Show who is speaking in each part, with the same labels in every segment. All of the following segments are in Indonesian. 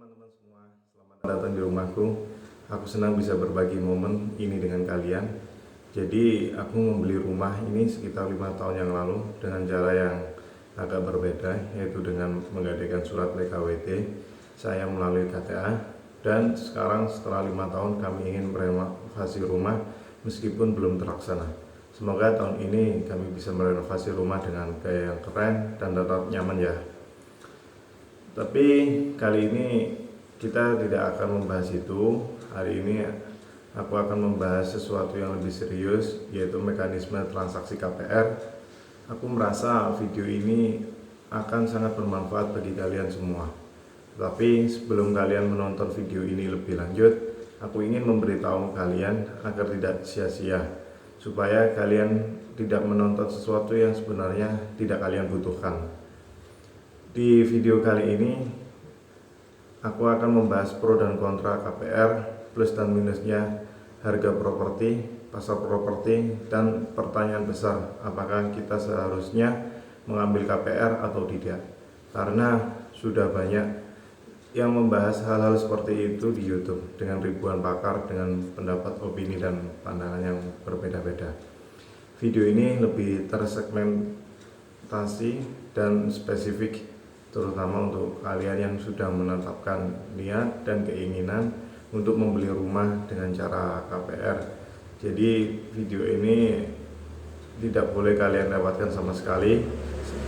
Speaker 1: teman-teman semua, selamat datang di rumahku. Aku senang bisa berbagi momen ini dengan kalian. Jadi aku membeli rumah ini sekitar 5 tahun yang lalu dengan cara yang agak berbeda, yaitu dengan menggadaikan surat PKWT saya melalui KTA. Dan sekarang setelah 5 tahun kami ingin merenovasi rumah meskipun belum terlaksana. Semoga tahun ini kami bisa merenovasi rumah dengan gaya yang keren dan tetap nyaman ya. Tapi kali ini kita tidak akan membahas itu. Hari ini aku akan membahas sesuatu yang lebih serius, yaitu mekanisme transaksi KPR. Aku merasa video ini akan sangat bermanfaat bagi kalian semua. Tapi sebelum kalian menonton video ini lebih lanjut, aku ingin memberitahu kalian agar tidak sia-sia, supaya kalian tidak menonton sesuatu yang sebenarnya tidak kalian butuhkan. Di video kali ini, aku akan membahas pro dan kontra KPR, plus dan minusnya, harga properti, pasar properti, dan pertanyaan besar, apakah kita seharusnya mengambil KPR atau tidak. Karena sudah banyak yang membahas hal-hal seperti itu di YouTube dengan ribuan pakar dengan pendapat, opini, dan pandangan yang berbeda-beda. Video ini lebih tersegmentasi dan spesifik, terutama untuk kalian yang sudah menetapkan niat dan keinginan untuk membeli rumah dengan cara KPR. Jadi video ini tidak boleh kalian lewatkan sama sekali.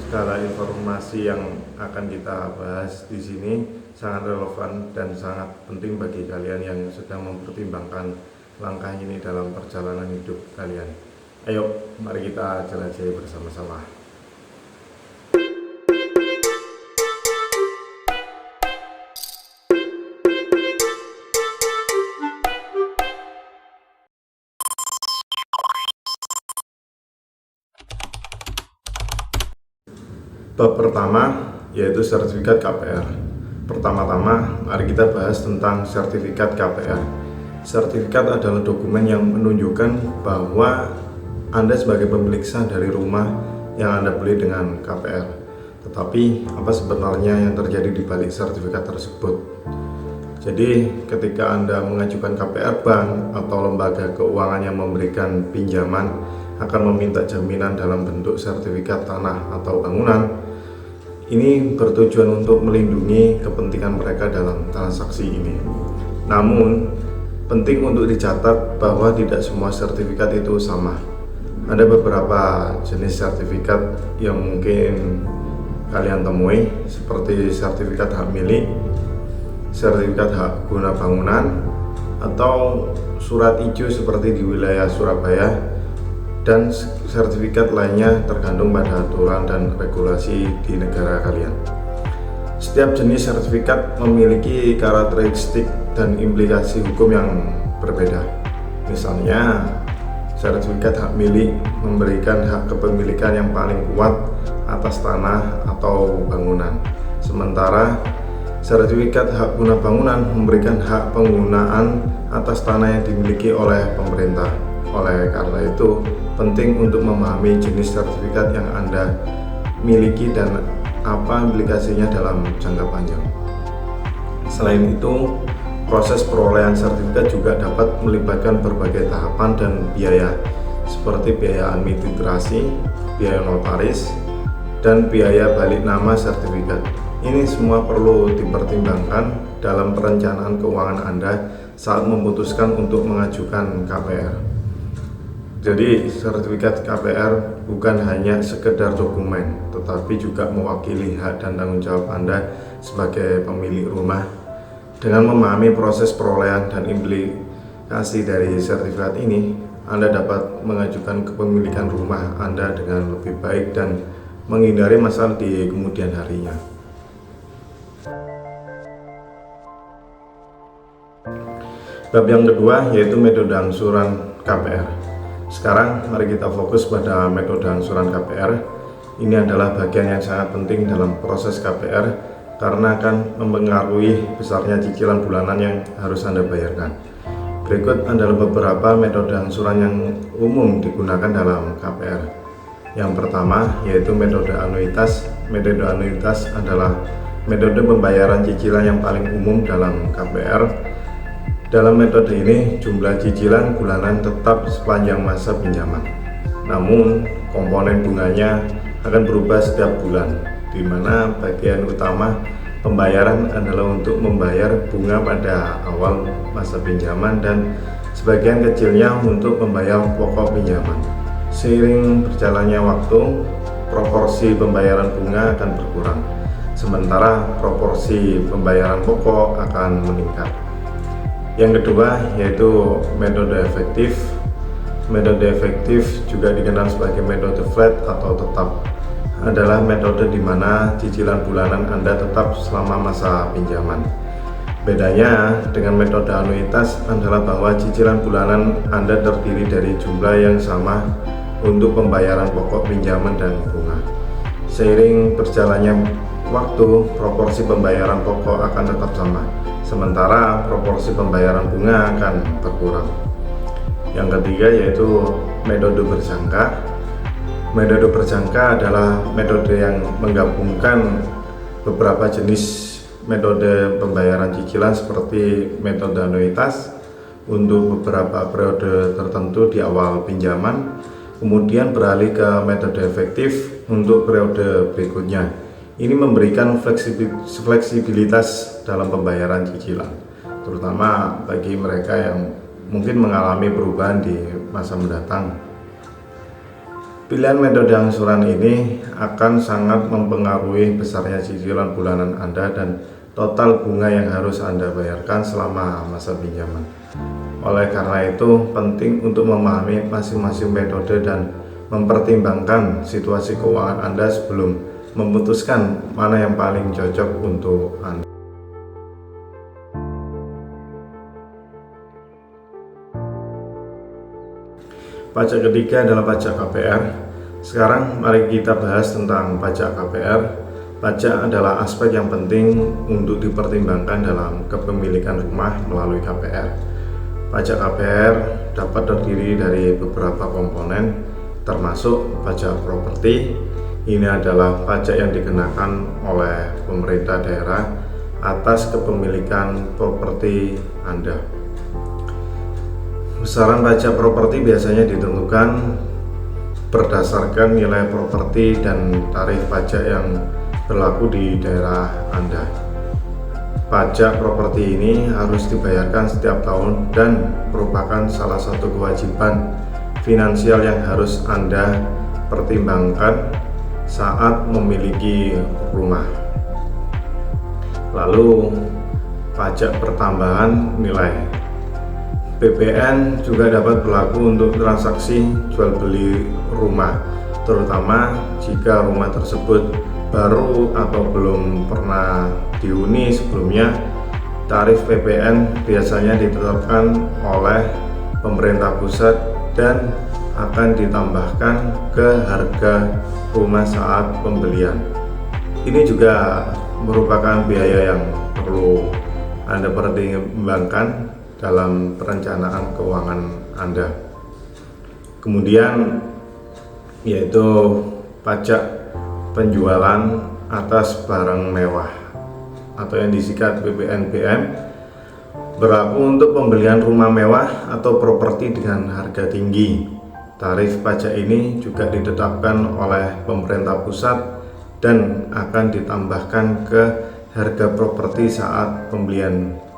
Speaker 1: Segala informasi yang akan kita bahas di sini sangat relevan dan sangat penting bagi kalian yang sedang mempertimbangkan langkah ini dalam perjalanan hidup kalian. Ayo, mari kita jelajahi bersama-sama. Bab pertama yaitu sertifikat KPR. Pertama-tama mari kita bahas tentang sertifikat KPR. Sertifikat adalah dokumen yang menunjukkan bahwa Anda sebagai pemilik sah dari rumah yang Anda beli dengan KPR. Tetapi apa sebenarnya yang terjadi di balik sertifikat tersebut? Jadi ketika Anda mengajukan KPR, bank atau lembaga keuangan yang memberikan pinjaman akan meminta jaminan dalam bentuk sertifikat tanah atau bangunan. Ini bertujuan untuk melindungi kepentingan mereka dalam transaksi ini. Namun, penting untuk dicatat bahwa tidak semua sertifikat itu sama. Ada beberapa jenis sertifikat yang mungkin kalian temui, seperti sertifikat hak milik, sertifikat hak guna bangunan, atau surat ijo seperti di wilayah Surabaya, dan sertifikat lainnya tergantung pada aturan dan regulasi di negara kalian. Setiap jenis sertifikat memiliki karakteristik dan implikasi hukum yang berbeda. Misalnya, sertifikat hak milik memberikan hak kepemilikan yang paling kuat atas tanah atau bangunan. Sementara sertifikat hak guna bangunan memberikan hak penggunaan atas tanah yang dimiliki oleh pemerintah. Oleh karena itu, penting untuk memahami jenis sertifikat yang Anda miliki dan apa implikasinya dalam jangka panjang. Selain itu, proses perolehan sertifikat juga dapat melibatkan berbagai tahapan dan biaya, seperti biaya administrasi, biaya notaris, dan biaya balik nama sertifikat. Ini semua perlu dipertimbangkan dalam perencanaan keuangan Anda saat memutuskan untuk mengajukan KPR. Jadi sertifikat KPR bukan hanya sekedar dokumen, tetapi juga mewakili hak dan tanggung jawab Anda sebagai pemilik rumah. Dengan memahami proses perolehan dan implikasi dari sertifikat ini, Anda dapat mengajukan kepemilikan rumah Anda dengan lebih baik dan menghindari masalah di kemudian harinya. Bab yang kedua yaitu metode angsuran KPR. Sekarang mari kita fokus pada metode angsuran KPR. Ini adalah bagian yang sangat penting dalam proses KPR karena akan mempengaruhi besarnya cicilan bulanan yang harus Anda bayarkan. Berikut adalah beberapa metode angsuran yang umum digunakan dalam KPR. Yang pertama yaitu metode anuitas. Metode anuitas adalah metode pembayaran cicilan yang paling umum dalam KPR. Dalam metode ini, jumlah cicilan bulanan tetap sepanjang masa pinjaman. Namun, komponen bunganya akan berubah setiap bulan, di mana bagian utama pembayaran adalah untuk membayar bunga pada awal masa pinjaman dan sebagian kecilnya untuk membayar pokok pinjaman. Seiring berjalannya waktu, proporsi pembayaran bunga akan berkurang, sementara proporsi pembayaran pokok akan meningkat. Yang kedua yaitu metode efektif. Metode efektif juga dikenal sebagai metode flat atau tetap. Adalah metode di mana cicilan bulanan Anda tetap selama masa pinjaman. Bedanya dengan metode anuitas adalah bahwa cicilan bulanan Anda terdiri dari jumlah yang sama untuk pembayaran pokok pinjaman dan bunga. Seiring berjalannya waktu, proporsi pembayaran pokok akan tetap sama, sementara proporsi pembayaran bunga akan berkurang. Yang ketiga yaitu metode berjangka. Metode berjangka adalah metode yang menggabungkan beberapa jenis metode pembayaran cicilan seperti metode anuitas untuk beberapa periode tertentu di awal pinjaman, kemudian beralih ke metode efektif untuk periode berikutnya. Ini memberikan fleksibilitas dalam pembayaran cicilan, terutama bagi mereka yang mungkin mengalami perubahan di masa mendatang. Pilihan metode angsuran ini akan sangat mempengaruhi besarnya cicilan bulanan Anda dan total bunga yang harus Anda bayarkan selama masa pinjaman. Oleh karena itu, penting untuk memahami masing-masing metode dan mempertimbangkan situasi keuangan Anda sebelum memutuskan mana yang paling cocok untuk Anda. Pajak ketiga adalah pajak KPR. Sekarang mari kita bahas tentang pajak KPR. Pajak adalah aspek yang penting untuk dipertimbangkan dalam kepemilikan rumah melalui KPR. Pajak KPR dapat terdiri dari beberapa komponen, termasuk pajak properti. Ini adalah pajak yang dikenakan oleh pemerintah daerah atas kepemilikan properti Anda. Besaran pajak properti biasanya ditentukan berdasarkan nilai properti dan tarif pajak yang berlaku di daerah Anda. Pajak properti ini harus dibayarkan setiap tahun dan merupakan salah satu kewajiban finansial yang harus Anda pertimbangkan saat memiliki rumah. Lalu, pajak pertambahan nilai. PPN juga dapat berlaku untuk transaksi jual beli rumah, terutama jika rumah tersebut baru atau belum pernah dihuni sebelumnya. Tarif PPN biasanya ditetapkan oleh pemerintah pusat dan akan ditambahkan ke harga rumah saat pembelian. Ini juga merupakan biaya yang perlu Anda pertimbangkan dalam perencanaan keuangan Anda. Kemudian yaitu pajak penjualan atas barang mewah atau yang disingkat PPNBM, berlaku untuk pembelian rumah mewah atau properti dengan harga tinggi. Tarif pajak ini juga ditetapkan oleh pemerintah pusat dan akan ditambahkan ke harga properti saat pembelian.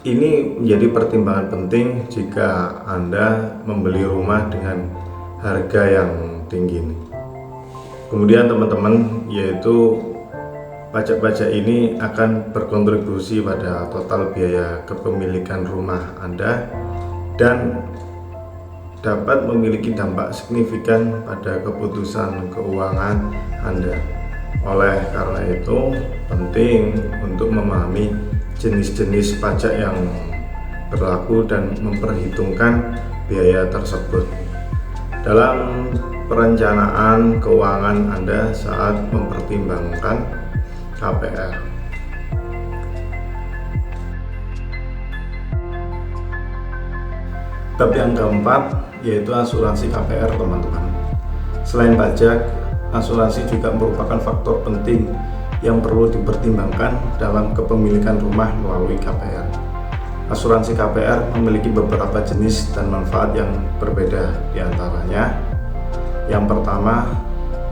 Speaker 1: Ini menjadi pertimbangan penting jika Anda membeli rumah dengan harga yang tinggi. Kemudian teman-teman, yaitu pajak-pajak ini akan berkontribusi pada total biaya kepemilikan rumah Anda dan dapat memiliki dampak signifikan pada keputusan keuangan Anda. Oleh karena itu, penting untuk memahami jenis-jenis pajak yang berlaku dan memperhitungkan biaya tersebut dalam perencanaan keuangan Anda saat mempertimbangkan KPR. Bab yang keempat yaitu asuransi KPR, teman-teman. Selain pajak, asuransi juga merupakan faktor penting yang perlu dipertimbangkan dalam kepemilikan rumah melalui KPR. Asuransi KPR memiliki beberapa jenis dan manfaat yang berbeda, diantaranya yang pertama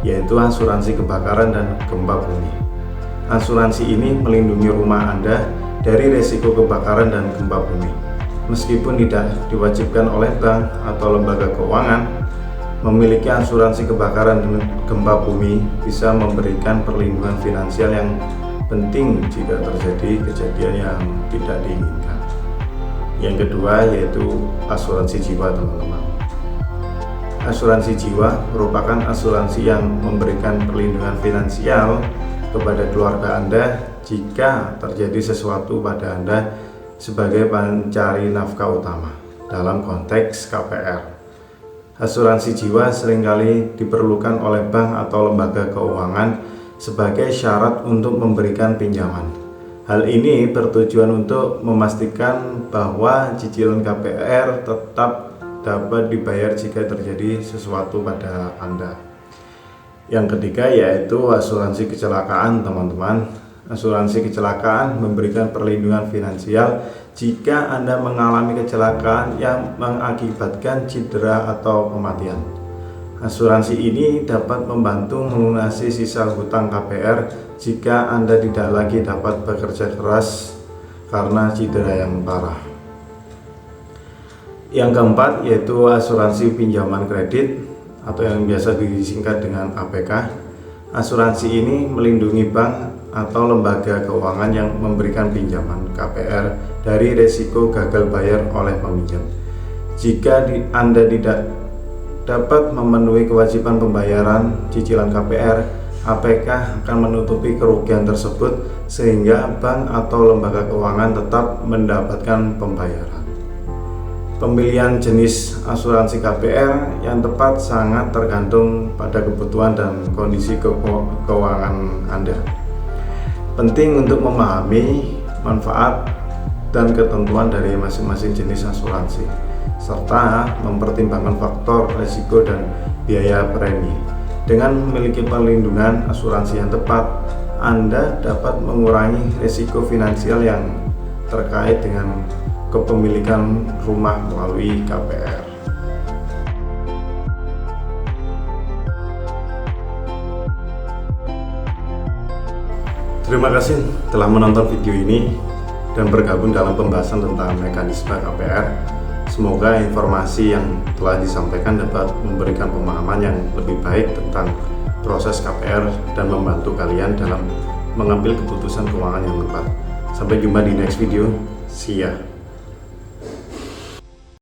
Speaker 1: yaitu asuransi kebakaran dan gempa bumi. Asuransi ini melindungi rumah Anda dari risiko kebakaran dan gempa bumi. Meskipun tidak diwajibkan oleh bank atau lembaga keuangan, memiliki asuransi kebakaran dan gempa bumi bisa memberikan perlindungan finansial yang penting jika terjadi kejadian yang tidak diinginkan. Yang kedua yaitu asuransi jiwa, teman-teman. Asuransi jiwa merupakan asuransi yang memberikan perlindungan finansial kepada keluarga Anda jika terjadi sesuatu pada Anda sebagai pencari nafkah utama dalam konteks KPR. Asuransi jiwa seringkali diperlukan oleh bank atau lembaga keuangan sebagai syarat untuk memberikan pinjaman. Hal ini bertujuan untuk memastikan bahwa cicilan KPR tetap dapat dibayar jika terjadi sesuatu pada Anda. Yang ketiga yaitu asuransi kecelakaan, teman-teman. Asuransi kecelakaan memberikan perlindungan finansial jika Anda mengalami kecelakaan yang mengakibatkan cedera atau kematian. Asuransi ini dapat membantu melunasi sisa hutang KPR jika Anda tidak lagi dapat bekerja keras karena cedera yang parah. Yang keempat yaitu asuransi pinjaman kredit atau yang biasa disingkat dengan APK. Asuransi ini melindungi bank atau lembaga keuangan yang memberikan pinjaman KPR dari risiko gagal bayar oleh peminjam. Jika Anda tidak dapat memenuhi kewajiban pembayaran cicilan KPR, APK akan menutupi kerugian tersebut sehingga bank atau lembaga keuangan tetap mendapatkan pembayaran. Pemilihan jenis asuransi KPR yang tepat sangat tergantung pada kebutuhan dan kondisi keuangan Anda. Penting untuk memahami manfaat dan ketentuan dari masing-masing jenis asuransi, serta mempertimbangkan faktor risiko dan biaya premi. Dengan memiliki perlindungan asuransi yang tepat, Anda dapat mengurangi risiko finansial yang terkait dengan kepemilikan rumah melalui KPR. Terima kasih telah menonton video ini dan bergabung dalam pembahasan tentang mekanisme KPR. Semoga informasi yang telah disampaikan dapat memberikan pemahaman yang lebih baik tentang proses KPR dan membantu kalian dalam mengambil keputusan keuangan yang tepat. Sampai jumpa di next video. See ya.